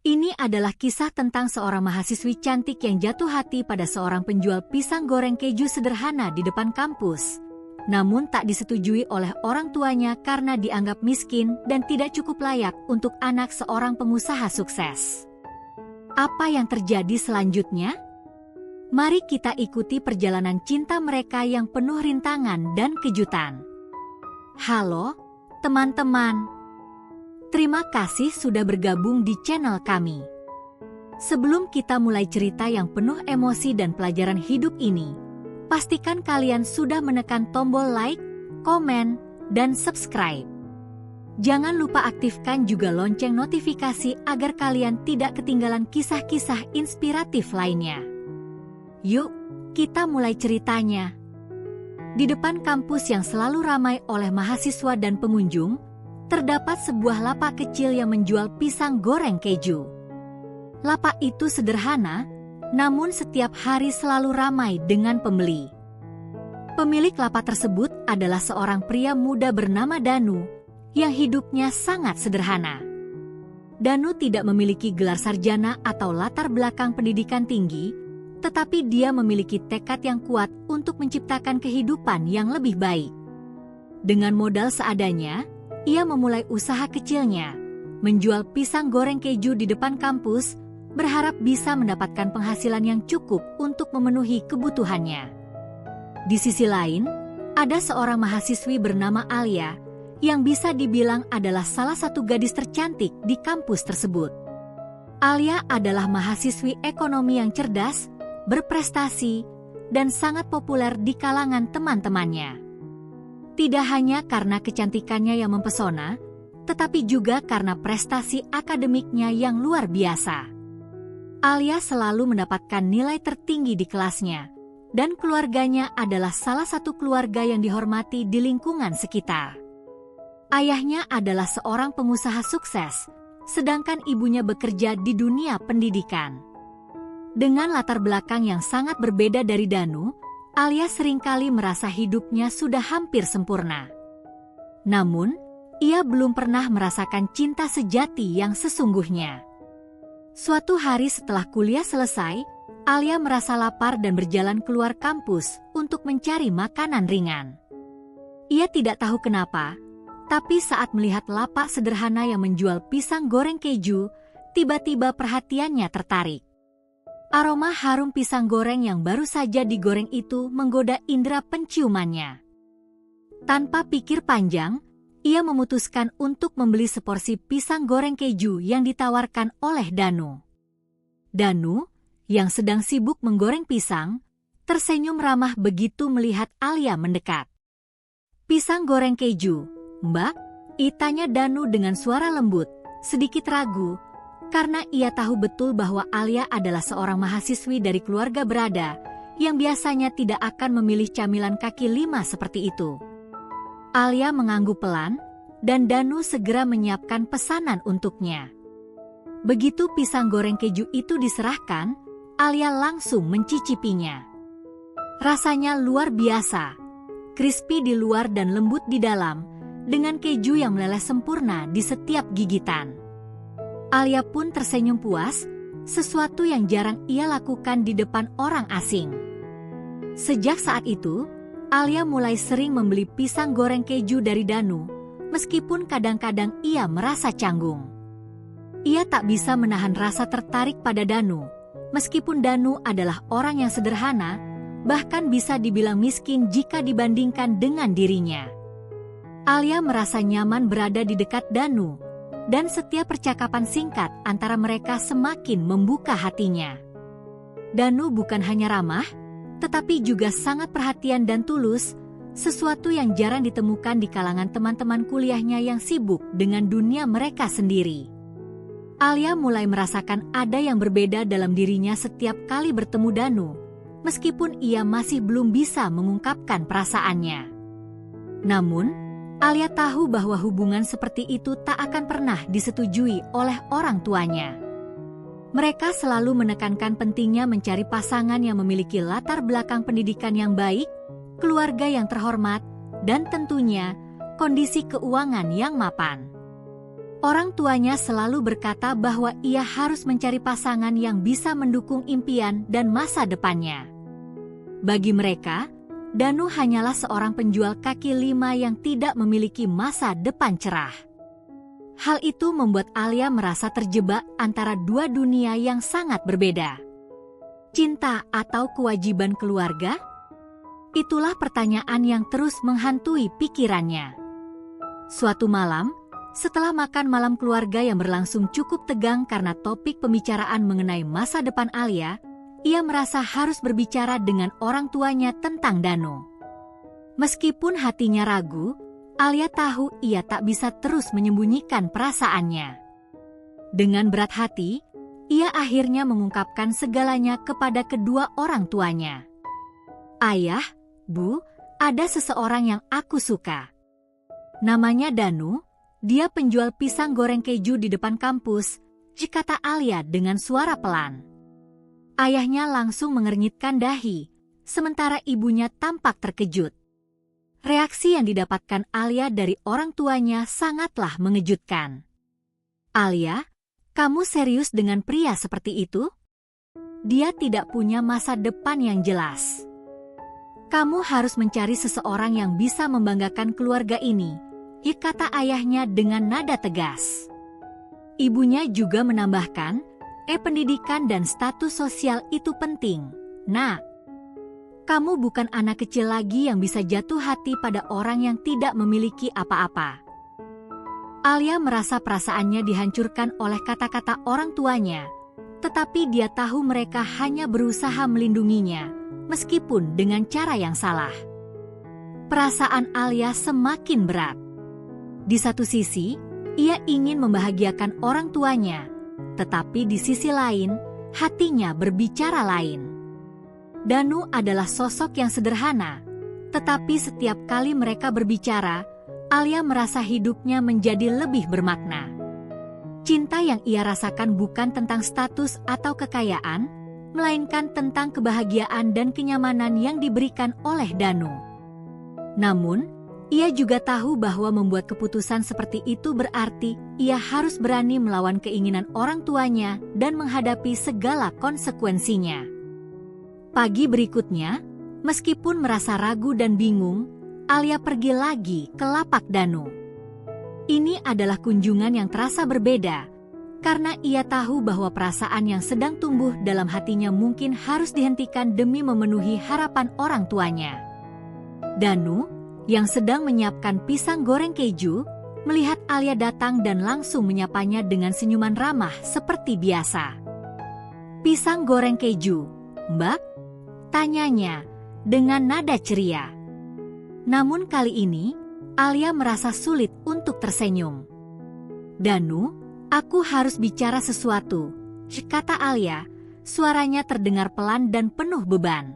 Ini adalah kisah tentang seorang mahasiswi cantik yang jatuh hati pada seorang penjual pisang goreng keju sederhana di depan kampus. Namun tak disetujui oleh orang tuanya karena dianggap miskin dan tidak cukup layak untuk anak seorang pengusaha sukses. Apa yang terjadi selanjutnya? Mari kita ikuti perjalanan cinta mereka yang penuh rintangan dan kejutan. Halo, teman-teman. Terima kasih sudah bergabung di channel kami. Sebelum kita mulai cerita yang penuh emosi dan pelajaran hidup ini, pastikan kalian sudah menekan tombol like, komen, dan subscribe. Jangan lupa aktifkan juga lonceng notifikasi agar kalian tidak ketinggalan kisah-kisah inspiratif lainnya. Yuk, kita mulai ceritanya. Di depan kampus yang selalu ramai oleh mahasiswa dan pengunjung, terdapat sebuah lapak kecil yang menjual pisang goreng keju. Lapak itu sederhana, namun setiap hari selalu ramai dengan pembeli. Pemilik lapak tersebut adalah seorang pria muda bernama Danu, yang hidupnya sangat sederhana. Danu tidak memiliki gelar sarjana atau latar belakang pendidikan tinggi, tetapi dia memiliki tekad yang kuat untuk menciptakan kehidupan yang lebih baik. Dengan modal seadanya, ia memulai usaha kecilnya, menjual pisang goreng keju di depan kampus, berharap bisa mendapatkan penghasilan yang cukup untuk memenuhi kebutuhannya. Di sisi lain, ada seorang mahasiswi bernama Alia, yang bisa dibilang adalah salah satu gadis tercantik di kampus tersebut. Alia adalah mahasiswi ekonomi yang cerdas, berprestasi, dan sangat populer di kalangan teman-temannya. Tidak hanya karena kecantikannya yang mempesona, tetapi juga karena prestasi akademiknya yang luar biasa. Alia selalu mendapatkan nilai tertinggi di kelasnya, dan keluarganya adalah salah satu keluarga yang dihormati di lingkungan sekitar. Ayahnya adalah seorang pengusaha sukses, sedangkan ibunya bekerja di dunia pendidikan. Dengan latar belakang yang sangat berbeda dari Danu, Alia seringkali merasa hidupnya sudah hampir sempurna. Namun, ia belum pernah merasakan cinta sejati yang sesungguhnya. Suatu hari setelah kuliah selesai, Alia merasa lapar dan berjalan keluar kampus untuk mencari makanan ringan. Ia tidak tahu kenapa, tapi saat melihat lapak sederhana yang menjual pisang goreng keju, tiba-tiba perhatiannya tertarik. Aroma harum pisang goreng yang baru saja digoreng itu menggoda indera penciumannya. Tanpa pikir panjang, ia memutuskan untuk membeli seporsi pisang goreng keju yang ditawarkan oleh Danu. Danu, yang sedang sibuk menggoreng pisang, tersenyum ramah begitu melihat Alia mendekat. "Pisang goreng keju, Mbak?" tanya Danu dengan suara lembut, sedikit ragu, karena ia tahu betul bahwa Alia adalah seorang mahasiswi dari keluarga berada yang biasanya tidak akan memilih camilan kaki lima seperti itu. Alia mengangguk pelan, dan Danu segera menyiapkan pesanan untuknya. Begitu pisang goreng keju itu diserahkan, Alia langsung mencicipinya. Rasanya luar biasa, crispy di luar dan lembut di dalam, dengan keju yang meleleh sempurna di setiap gigitan. Alia pun tersenyum puas, sesuatu yang jarang ia lakukan di depan orang asing. Sejak saat itu, Alia mulai sering membeli pisang goreng keju dari Danu, meskipun kadang-kadang ia merasa canggung. Ia tak bisa menahan rasa tertarik pada Danu, meskipun Danu adalah orang yang sederhana, bahkan bisa dibilang miskin jika dibandingkan dengan dirinya. Alia merasa nyaman berada di dekat Danu, dan setiap percakapan singkat antara mereka semakin membuka hatinya. Danu bukan hanya ramah, tetapi juga sangat perhatian dan tulus, sesuatu yang jarang ditemukan di kalangan teman-teman kuliahnya yang sibuk dengan dunia mereka sendiri. Alia mulai merasakan ada yang berbeda dalam dirinya setiap kali bertemu Danu, meskipun ia masih belum bisa mengungkapkan perasaannya. Namun, Alia tahu bahwa hubungan seperti itu tak akan pernah disetujui oleh orang tuanya. Mereka selalu menekankan pentingnya mencari pasangan yang memiliki latar belakang pendidikan yang baik, keluarga yang terhormat, dan tentunya kondisi keuangan yang mapan. Orang tuanya selalu berkata bahwa ia harus mencari pasangan yang bisa mendukung impian dan masa depannya. Bagi mereka, Danu hanyalah seorang penjual kaki lima yang tidak memiliki masa depan cerah. Hal itu membuat Alia merasa terjebak antara dua dunia yang sangat berbeda. Cinta atau kewajiban keluarga? Itulah pertanyaan yang terus menghantui pikirannya. Suatu malam, setelah makan malam keluarga yang berlangsung cukup tegang karena topik pembicaraan mengenai masa depan Alia, ia merasa harus berbicara dengan orang tuanya tentang Danu. Meskipun hatinya ragu, Alia tahu ia tak bisa terus menyembunyikan perasaannya. Dengan berat hati, ia akhirnya mengungkapkan segalanya kepada kedua orang tuanya. "Ayah, Bu, ada seseorang yang aku suka. Namanya Danu. Dia penjual pisang goreng keju di depan kampus," kata Alia dengan suara pelan. Ayahnya langsung mengernyitkan dahi, sementara ibunya tampak terkejut. Reaksi yang didapatkan Alia dari orang tuanya sangatlah mengejutkan. "Alia, kamu serius dengan pria seperti itu? Dia tidak punya masa depan yang jelas. Kamu harus mencari seseorang yang bisa membanggakan keluarga ini," kata ayahnya dengan nada tegas. Ibunya juga menambahkan, pendidikan dan status sosial itu penting. Nak, kamu bukan anak kecil lagi yang bisa jatuh hati pada orang yang tidak memiliki apa-apa." Alia merasa perasaannya dihancurkan oleh kata-kata orang tuanya, tetapi dia tahu mereka hanya berusaha melindunginya, meskipun dengan cara yang salah. Perasaan Alia semakin berat. Di satu sisi, ia ingin membahagiakan orang tuanya, tetapi di sisi lain, hatinya berbicara lain. Danu adalah sosok yang sederhana, tetapi setiap kali mereka berbicara, Alia merasa hidupnya menjadi lebih bermakna. Cinta yang ia rasakan bukan tentang status atau kekayaan, melainkan tentang kebahagiaan dan kenyamanan yang diberikan oleh Danu. Namun, ia juga tahu bahwa membuat keputusan seperti itu berarti ia harus berani melawan keinginan orang tuanya dan menghadapi segala konsekuensinya. Pagi berikutnya, meskipun merasa ragu dan bingung, Alia pergi lagi ke lapak Danu. Ini adalah kunjungan yang terasa berbeda, karena ia tahu bahwa perasaan yang sedang tumbuh dalam hatinya mungkin harus dihentikan demi memenuhi harapan orang tuanya. Danu, yang sedang menyiapkan pisang goreng keju, melihat Alia datang dan langsung menyapanya dengan senyuman ramah seperti biasa. "Pisang goreng keju, Mbak?" tanyanya dengan nada ceria. Namun kali ini, Alia merasa sulit untuk tersenyum. "Danu, aku harus bicara sesuatu," kata Alia, suaranya terdengar pelan dan penuh beban.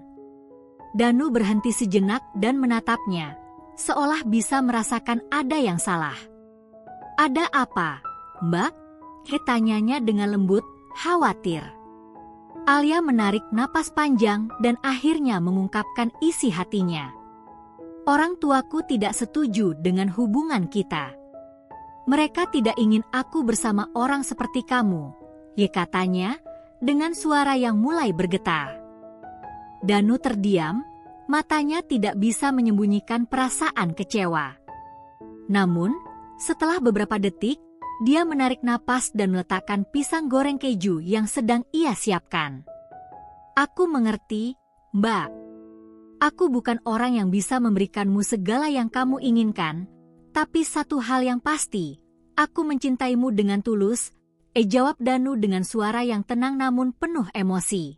Danu berhenti sejenak dan menatapnya, seolah bisa merasakan ada yang salah. "Ada apa, Mbak?" tanyanya dengan lembut, khawatir. Alia menarik napas panjang dan akhirnya mengungkapkan isi hatinya. "Orang tuaku tidak setuju dengan hubungan kita. Mereka tidak ingin aku bersama orang seperti kamu," katanya dengan suara yang mulai bergetar. Danu terdiam, matanya tidak bisa menyembunyikan perasaan kecewa. Namun, setelah beberapa detik, dia menarik napas dan meletakkan pisang goreng keju yang sedang ia siapkan. "Aku mengerti, Mbak. Aku bukan orang yang bisa memberikanmu segala yang kamu inginkan, tapi satu hal yang pasti, aku mencintaimu dengan tulus," jawab Danu dengan suara yang tenang namun penuh emosi.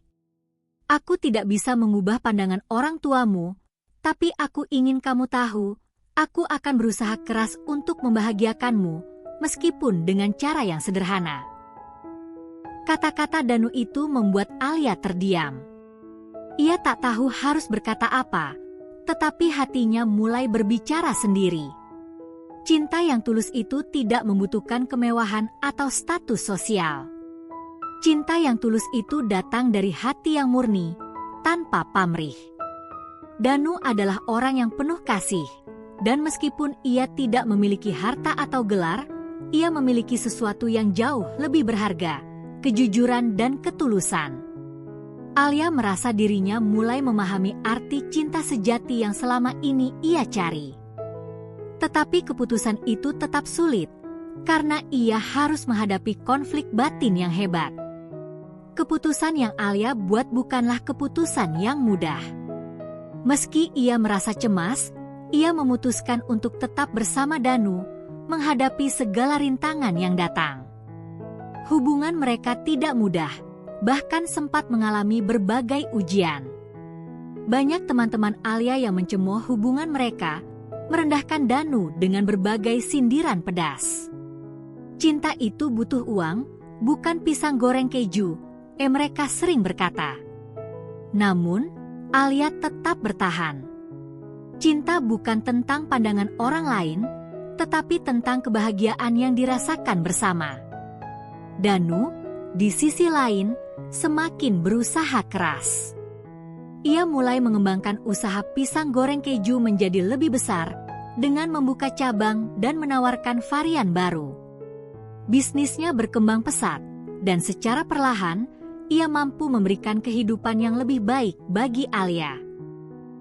"Aku tidak bisa mengubah pandangan orang tuamu, tapi aku ingin kamu tahu, aku akan berusaha keras untuk membahagiakanmu, meskipun dengan cara yang sederhana." Kata-kata Danu itu membuat Alia terdiam. Ia tak tahu harus berkata apa, tetapi hatinya mulai berbicara sendiri. Cinta yang tulus itu tidak membutuhkan kemewahan atau status sosial. Cinta yang tulus itu datang dari hati yang murni, tanpa pamrih. Danu adalah orang yang penuh kasih, dan meskipun ia tidak memiliki harta atau gelar, ia memiliki sesuatu yang jauh lebih berharga, kejujuran dan ketulusan. Alia merasa dirinya mulai memahami arti cinta sejati yang selama ini ia cari. Tetapi keputusan itu tetap sulit, karena ia harus menghadapi konflik batin yang hebat. Keputusan yang Alia buat bukanlah keputusan yang mudah. Meski ia merasa cemas, ia memutuskan untuk tetap bersama Danu, menghadapi segala rintangan yang datang. Hubungan mereka tidak mudah, bahkan sempat mengalami berbagai ujian. Banyak teman-teman Alia yang mencemooh hubungan mereka, merendahkan Danu dengan berbagai sindiran pedas. Cinta itu butuh uang, bukan pisang goreng keju, mereka sering berkata. Namun, Alia tetap bertahan. Cinta bukan tentang pandangan orang lain, tetapi tentang kebahagiaan yang dirasakan bersama. Danu, di sisi lain, semakin berusaha keras. Ia mulai mengembangkan usaha pisang goreng keju menjadi lebih besar dengan membuka cabang dan menawarkan varian baru. Bisnisnya berkembang pesat, dan secara perlahan, ia mampu memberikan kehidupan yang lebih baik bagi Alia.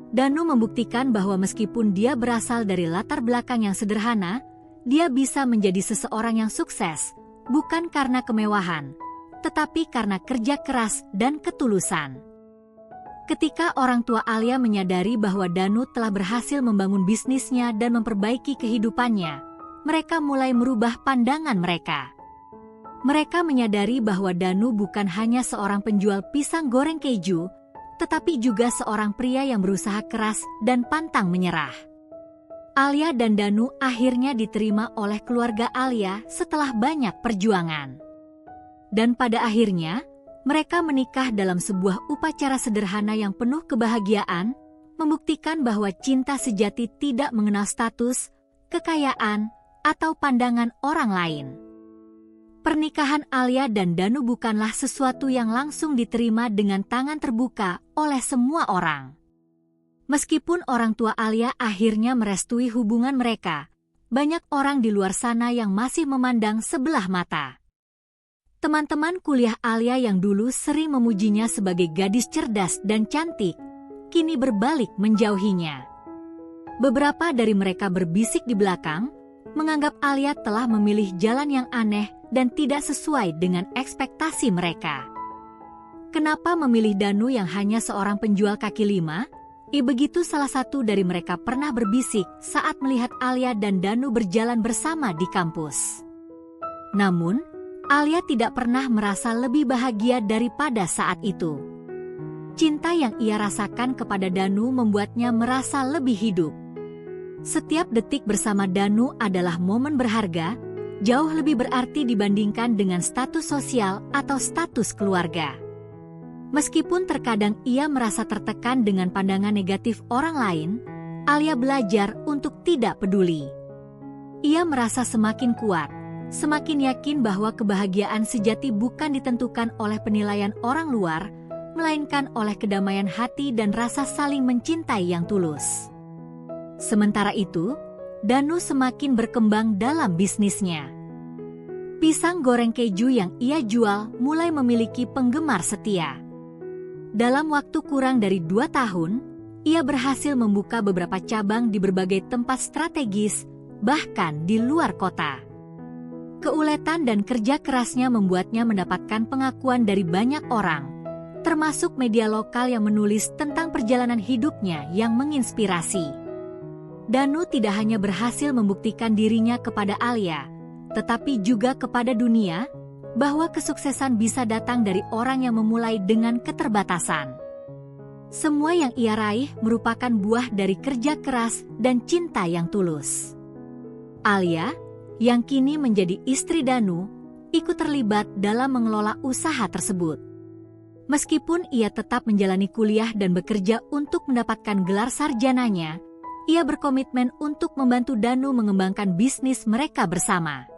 Danu membuktikan bahwa meskipun dia berasal dari latar belakang yang sederhana, dia bisa menjadi seseorang yang sukses, bukan karena kemewahan, tetapi karena kerja keras dan ketulusan. Ketika orang tua Alia menyadari bahwa Danu telah berhasil membangun bisnisnya dan memperbaiki kehidupannya, mereka mulai merubah pandangan mereka. Mereka menyadari bahwa Danu bukan hanya seorang penjual pisang goreng keju, tetapi juga seorang pria yang berusaha keras dan pantang menyerah. Alia dan Danu akhirnya diterima oleh keluarga Alia setelah banyak perjuangan. Dan pada akhirnya, mereka menikah dalam sebuah upacara sederhana yang penuh kebahagiaan, membuktikan bahwa cinta sejati tidak mengenal status, kekayaan, atau pandangan orang lain. Pernikahan Alia dan Danu bukanlah sesuatu yang langsung diterima dengan tangan terbuka oleh semua orang. Meskipun orang tua Alia akhirnya merestui hubungan mereka, banyak orang di luar sana yang masih memandang sebelah mata. Teman-teman kuliah Alia yang dulu sering memujinya sebagai gadis cerdas dan cantik, kini berbalik menjauhinya. Beberapa dari mereka berbisik di belakang, menganggap Alia telah memilih jalan yang aneh dan tidak sesuai dengan ekspektasi mereka. Kenapa memilih Danu yang hanya seorang penjual kaki lima? Begitu salah satu dari mereka pernah berbisik saat melihat Alia dan Danu berjalan bersama di kampus. Namun, Alia tidak pernah merasa lebih bahagia daripada saat itu. Cinta yang ia rasakan kepada Danu membuatnya merasa lebih hidup. Setiap detik bersama Danu adalah momen berharga, jauh lebih berarti dibandingkan dengan status sosial atau status keluarga. Meskipun terkadang ia merasa tertekan dengan pandangan negatif orang lain, Alia belajar untuk tidak peduli. Ia merasa semakin kuat, semakin yakin bahwa kebahagiaan sejati bukan ditentukan oleh penilaian orang luar, melainkan oleh kedamaian hati dan rasa saling mencintai yang tulus. Sementara itu, Danu semakin berkembang dalam bisnisnya. Pisang goreng keju yang ia jual mulai memiliki penggemar setia. Dalam waktu kurang dari 2 tahun, ia berhasil membuka beberapa cabang di berbagai tempat strategis, bahkan di luar kota. Keuletan dan kerja kerasnya membuatnya mendapatkan pengakuan dari banyak orang, termasuk media lokal yang menulis tentang perjalanan hidupnya yang menginspirasi. Danu tidak hanya berhasil membuktikan dirinya kepada Alia, tetapi juga kepada dunia, bahwa kesuksesan bisa datang dari orang yang memulai dengan keterbatasan. Semua yang ia raih merupakan buah dari kerja keras dan cinta yang tulus. Alia, yang kini menjadi istri Danu, ikut terlibat dalam mengelola usaha tersebut. Meskipun ia tetap menjalani kuliah dan bekerja untuk mendapatkan gelar sarjananya, ia berkomitmen untuk membantu Danu mengembangkan bisnis mereka bersama.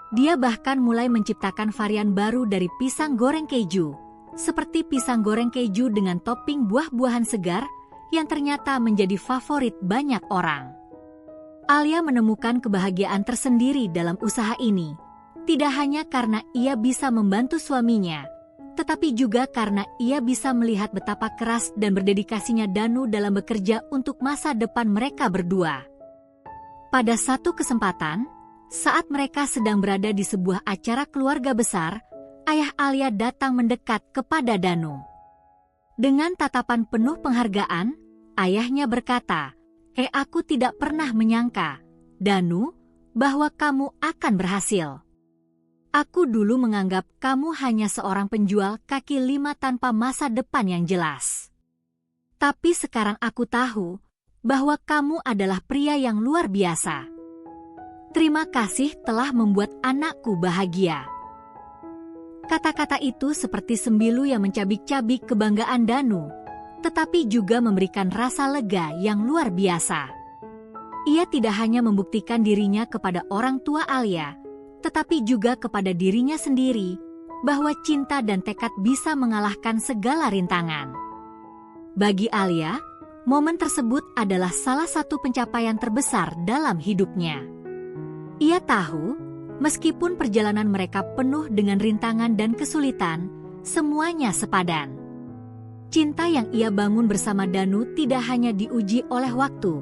Dia bahkan mulai menciptakan varian baru dari pisang goreng keju, seperti pisang goreng keju dengan topping buah-buahan segar yang ternyata menjadi favorit banyak orang. Alia menemukan kebahagiaan tersendiri dalam usaha ini, tidak hanya karena ia bisa membantu suaminya, tetapi juga karena ia bisa melihat betapa keras dan berdedikasinya Danu dalam bekerja untuk masa depan mereka berdua. Pada satu kesempatan, saat mereka sedang berada di sebuah acara keluarga besar, ayah Alia datang mendekat kepada Danu. Dengan tatapan penuh penghargaan, ayahnya berkata, Aku tidak pernah menyangka, Danu, bahwa kamu akan berhasil. Aku dulu menganggap kamu hanya seorang penjual kaki lima tanpa masa depan yang jelas. Tapi sekarang aku tahu bahwa kamu adalah pria yang luar biasa. Terima kasih telah membuat anakku bahagia. Kata-kata itu seperti sembilu yang mencabik-cabik kebanggaan Danu, tetapi juga memberikan rasa lega yang luar biasa. Ia tidak hanya membuktikan dirinya kepada orang tua Alia, tetapi juga kepada dirinya sendiri, bahwa cinta dan tekad bisa mengalahkan segala rintangan. Bagi Alia, momen tersebut adalah salah satu pencapaian terbesar dalam hidupnya. Ia tahu, meskipun perjalanan mereka penuh dengan rintangan dan kesulitan, semuanya sepadan. Cinta yang ia bangun bersama Danu tidak hanya diuji oleh waktu,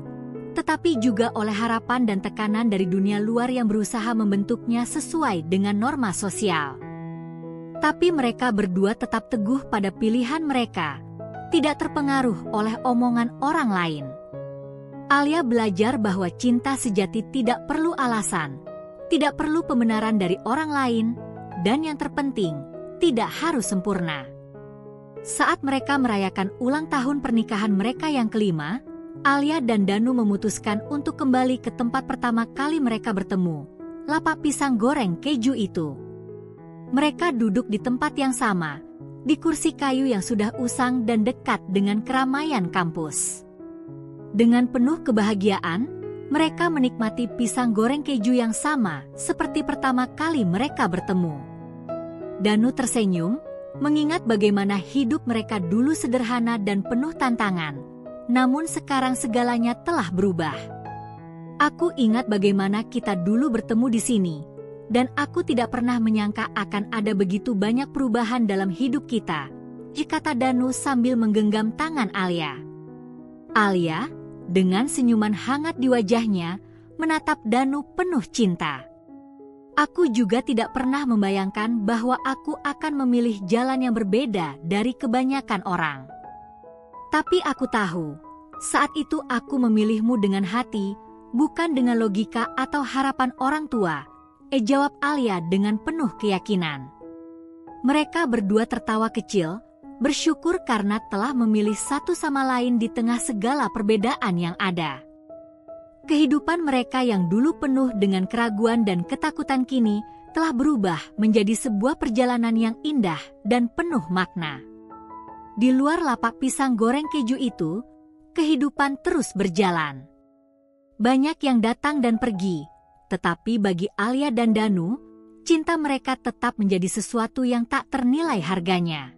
tetapi juga oleh harapan dan tekanan dari dunia luar yang berusaha membentuknya sesuai dengan norma sosial. Tapi mereka berdua tetap teguh pada pilihan mereka, tidak terpengaruh oleh omongan orang lain. Alia belajar bahwa cinta sejati tidak perlu alasan, tidak perlu pembenaran dari orang lain, dan yang terpenting, tidak harus sempurna. Saat mereka merayakan ulang tahun pernikahan mereka yang kelima, Alia dan Danu memutuskan untuk kembali ke tempat pertama kali mereka bertemu, lapak pisang goreng keju itu. Mereka duduk di tempat yang sama, di kursi kayu yang sudah usang dan dekat dengan keramaian kampus. Dengan penuh kebahagiaan, mereka menikmati pisang goreng keju yang sama seperti pertama kali mereka bertemu. Danu tersenyum, mengingat bagaimana hidup mereka dulu sederhana dan penuh tantangan, namun sekarang segalanya telah berubah. Aku ingat bagaimana kita dulu bertemu di sini, dan aku tidak pernah menyangka akan ada begitu banyak perubahan dalam hidup kita, kata Danu sambil menggenggam tangan Alia. Alia, dengan senyuman hangat di wajahnya, menatap Danu penuh cinta. Aku juga tidak pernah membayangkan bahwa aku akan memilih jalan yang berbeda dari kebanyakan orang. Tapi aku tahu, saat itu aku memilihmu dengan hati, bukan dengan logika atau harapan orang tua, jawab Alia dengan penuh keyakinan. Mereka berdua tertawa kecil, bersyukur karena telah memilih satu sama lain di tengah segala perbedaan yang ada. Kehidupan mereka yang dulu penuh dengan keraguan dan ketakutan kini telah berubah menjadi sebuah perjalanan yang indah dan penuh makna. Di luar lapak pisang goreng keju itu, kehidupan terus berjalan. Banyak yang datang dan pergi, tetapi bagi Alia dan Danu, cinta mereka tetap menjadi sesuatu yang tak ternilai harganya.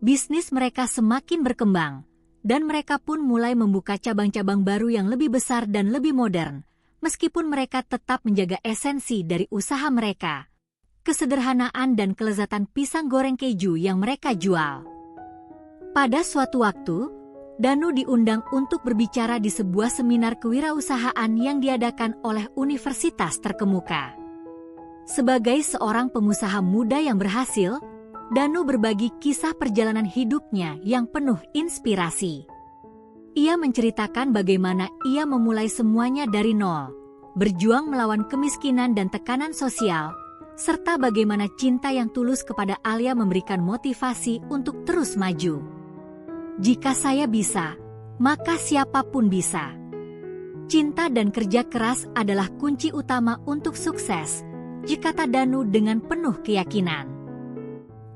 Bisnis mereka semakin berkembang, dan mereka pun mulai membuka cabang-cabang baru yang lebih besar dan lebih modern, meskipun mereka tetap menjaga esensi dari usaha mereka, kesederhanaan dan kelezatan pisang goreng keju yang mereka jual. Pada suatu waktu, Danu diundang untuk berbicara di sebuah seminar kewirausahaan yang diadakan oleh universitas terkemuka. Sebagai seorang pengusaha muda yang berhasil, Danu berbagi kisah perjalanan hidupnya yang penuh inspirasi. Ia menceritakan bagaimana ia memulai semuanya dari nol, berjuang melawan kemiskinan dan tekanan sosial, serta bagaimana cinta yang tulus kepada Alia memberikan motivasi untuk terus maju. Jika saya bisa, maka siapapun bisa. Cinta dan kerja keras adalah kunci utama untuk sukses, kata Danu dengan penuh keyakinan.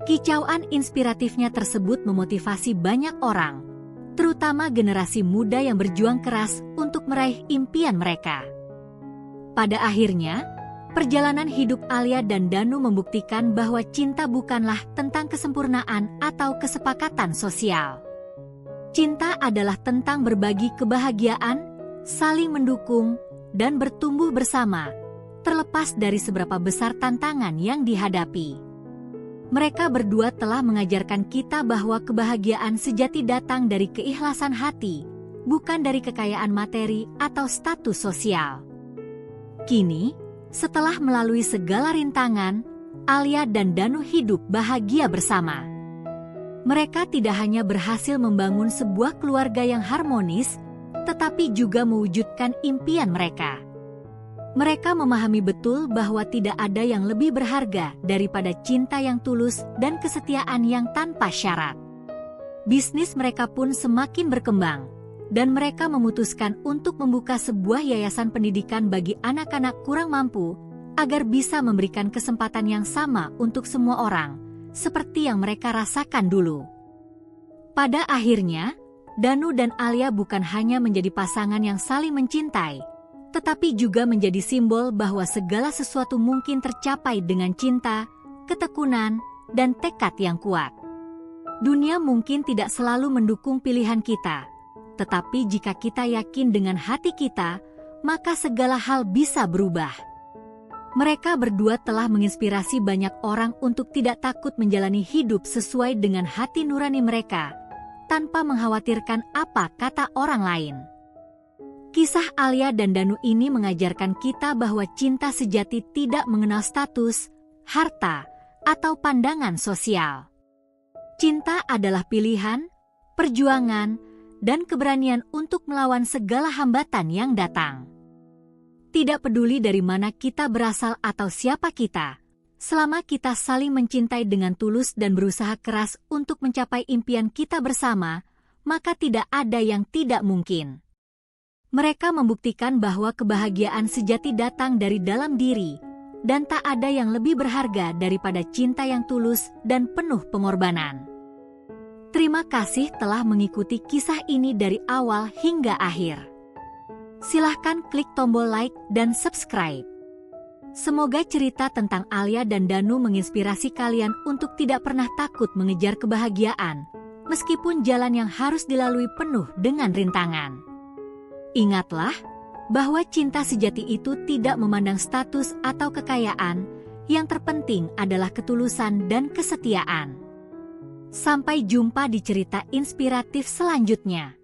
Kicauan inspiratifnya tersebut memotivasi banyak orang, terutama generasi muda yang berjuang keras untuk meraih impian mereka. Pada akhirnya, perjalanan hidup Alia dan Danu membuktikan bahwa cinta bukanlah tentang kesempurnaan atau kesepakatan sosial. Cinta adalah tentang berbagi kebahagiaan, saling mendukung, dan bertumbuh bersama, terlepas dari seberapa besar tantangan yang dihadapi. Mereka berdua telah mengajarkan kita bahwa kebahagiaan sejati datang dari keikhlasan hati, bukan dari kekayaan materi atau status sosial. Kini, setelah melalui segala rintangan, Alia dan Danu hidup bahagia bersama. Mereka tidak hanya berhasil membangun sebuah keluarga yang harmonis, tetapi juga mewujudkan impian mereka. Mereka memahami betul bahwa tidak ada yang lebih berharga daripada cinta yang tulus dan kesetiaan yang tanpa syarat. Bisnis mereka pun semakin berkembang, dan mereka memutuskan untuk membuka sebuah yayasan pendidikan bagi anak-anak kurang mampu, agar bisa memberikan kesempatan yang sama untuk semua orang, seperti yang mereka rasakan dulu. Pada akhirnya, Danu dan Alia bukan hanya menjadi pasangan yang saling mencintai, tetapi juga menjadi simbol bahwa segala sesuatu mungkin tercapai dengan cinta, ketekunan, dan tekad yang kuat. Dunia mungkin tidak selalu mendukung pilihan kita, tetapi jika kita yakin dengan hati kita, maka segala hal bisa berubah. Mereka berdua telah menginspirasi banyak orang untuk tidak takut menjalani hidup sesuai dengan hati nurani mereka, tanpa mengkhawatirkan apa kata orang lain. Kisah Alia dan Danu ini mengajarkan kita bahwa cinta sejati tidak mengenal status, harta, atau pandangan sosial. Cinta adalah pilihan, perjuangan, dan keberanian untuk melawan segala hambatan yang datang. Tidak peduli dari mana kita berasal atau siapa kita, selama kita saling mencintai dengan tulus dan berusaha keras untuk mencapai impian kita bersama, maka tidak ada yang tidak mungkin. Mereka membuktikan bahwa kebahagiaan sejati datang dari dalam diri, dan tak ada yang lebih berharga daripada cinta yang tulus dan penuh pengorbanan. Terima kasih telah mengikuti kisah ini dari awal hingga akhir. Silahkan klik tombol like dan subscribe. Semoga cerita tentang Alia dan Danu menginspirasi kalian untuk tidak pernah takut mengejar kebahagiaan, meskipun jalan yang harus dilalui penuh dengan rintangan. Ingatlah bahwa cinta sejati itu tidak memandang status atau kekayaan, yang terpenting adalah ketulusan dan kesetiaan. Sampai jumpa di cerita inspiratif selanjutnya.